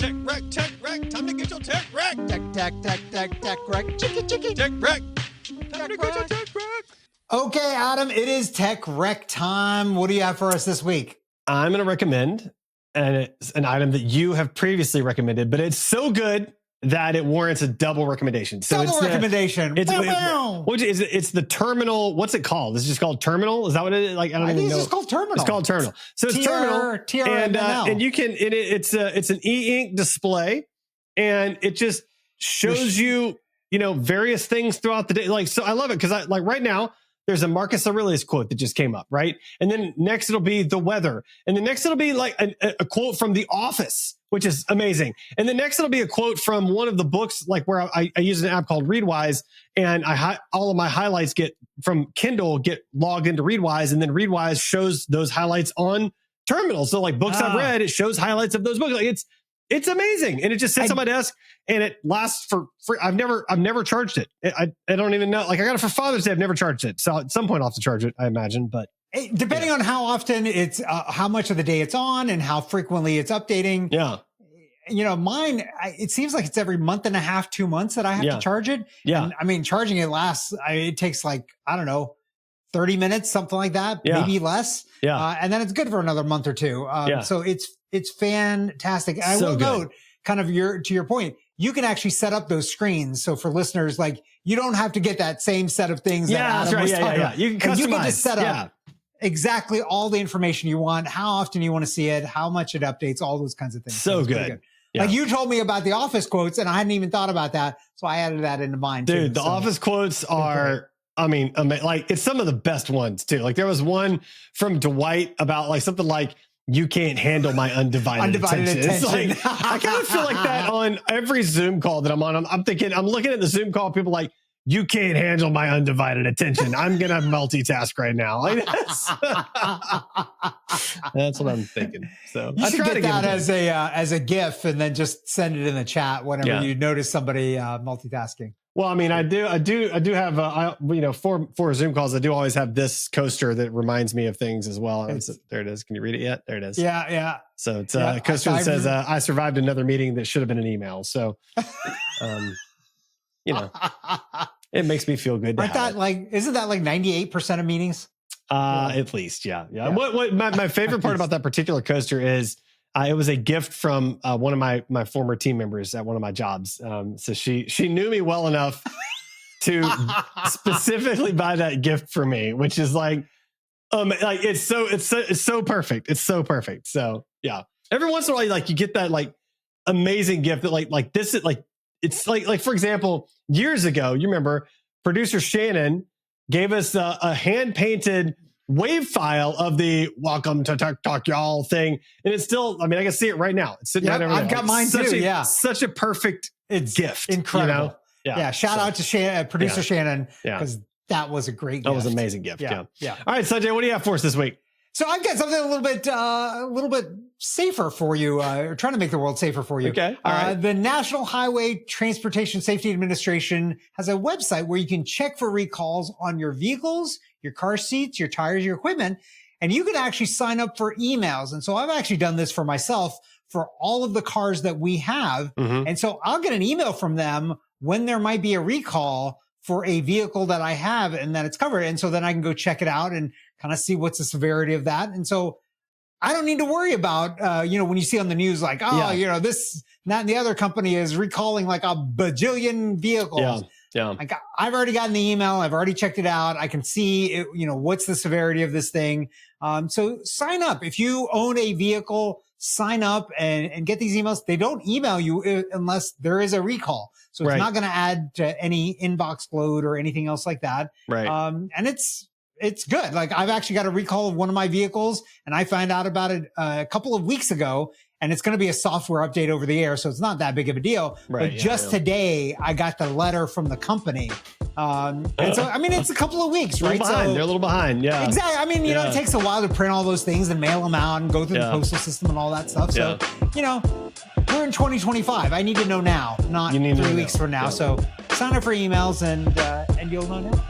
Tech wreck, time to get your tech wreck. Tech wreck. Chicky. Tech wreck. Time to get your tech wreck. Okay, Adam, it is tech wreck time. What do you have for us this week? I'm going to recommend an item that you have previously recommended, but it's so good that it warrants a double recommendation. So double recommendation. It's the terminal. What's it called? Is it just called terminal? Is that what it is? Like, I think it's just called terminal. It's called terminal. So it's terminal. And you can, it's an e-ink display, and it just shows you, various things throughout the day. Like, so I love it because right now, there's a Marcus Aurelius quote that just came up, right? And then next it'll be the weather. And then next it'll be like a quote from The Office, which is amazing. And then next it'll be a quote from one of the books, like where I use an app called Readwise, and all of my highlights from Kindle get logged into Readwise, and then Readwise shows those highlights on terminals. So like books I've read, it shows highlights of those books. Like it's amazing. And it just sits on my desk and it lasts for free. I've never charged it. I don't even know. Like I got it for Father's Day. I've never charged it. So at some point I'll have to charge it, I imagine. But depending on how often it's, how much of the day it's on and how frequently it's updating. Yeah. Mine, it seems like it's every month and a half, 2 months that I have to charge it. Yeah. And, charging it it takes like, I don't know, 30 minutes, something like that, maybe less. Yeah. And then it's good for another month or two. So it's fantastic. And I will note, kind of to your point, you can actually set up those screens. So for listeners, like you don't have to get that same set of things. That's right. Yeah. You can customize. You can just set up exactly all the information you want, how often you want to see it, how much it updates, all those kinds of things. So good. Yeah. Like you told me about the Office quotes and I hadn't even thought about that. So I added that into mine. Dude, the Office quotes are, like it's some of the best ones too. Like there was one from Dwight about like something like, you can't handle my undivided attention. It's like, I kind of feel like that on every Zoom call that I'm on. I'm looking at the Zoom call, people like, you can't handle my undivided attention. I'm going to multitask right now. Like that's what I'm thinking. So you should get that as a GIF and then just send it in the chat whenever you notice somebody multitasking. Well, I do have, for Zoom calls, I do always have this coaster that reminds me of things as well. There it is. Can you read it yet? There it is. Yeah. So it's a coaster that says, I survived another meeting that should have been an email. So, it makes me feel good. Isn't that like 98% of meetings? At least. Yeah. What my favorite part about that particular coaster is, it was a gift from one of my former team members at one of my jobs. So she knew me well enough to specifically buy that gift for me, which is like it's so perfect. It's so perfect. So yeah, every once in a while, like you get that like amazing gift that like this is like it's like for example, years ago, you remember producer Shannon gave us a hand painted wave file of the welcome to Tech Talk Y'all thing. And it's still, I can see it right now. It's sitting right over there. I've got mine too. Such a perfect gift. Incredible. Shout out to producer Shannon. Because that was a great gift. That was an amazing gift. Yeah. All right, Sanjay, what do you have for us this week? So I've got something a little bit safer for you, trying to make the world safer for you. Okay. All right. The National Highway Transportation Safety Administration has a website where you can check for recalls on your vehicles, your car seats, your tires, your equipment, and you can actually sign up for emails. And so I've actually done this for myself for all of the cars that we have. Mm-hmm. And so I'll get an email from them when there might be a recall for a vehicle that I have and that it's covered. And so then I can go check it out and kind of see what's the severity of that. And so I don't need to worry about, when you see on the news, like, this, that, and the other company is recalling like a bajillion vehicles. Yeah. Like I've already gotten the email. I've already checked it out. I can see it, what's the severity of this thing. So sign up. If you own a vehicle, sign up and get these emails. They don't email you unless there is a recall. So it's not going to add to any inbox load or anything else like that. Right. And it's good. Like I've actually got a recall of one of my vehicles and I found out about it a couple of weeks ago, and it's going to be a software update over the air. So it's not that big of a deal. Right, but just today I got the letter from the company. And so, it's a couple of weeks, right? They're a little behind. Yeah, exactly. It takes a while to print all those things and mail them out and go through the postal system and all that stuff. So, we're in 2025. I need to know now, not 3 weeks from now. So sign up for emails and you'll know now.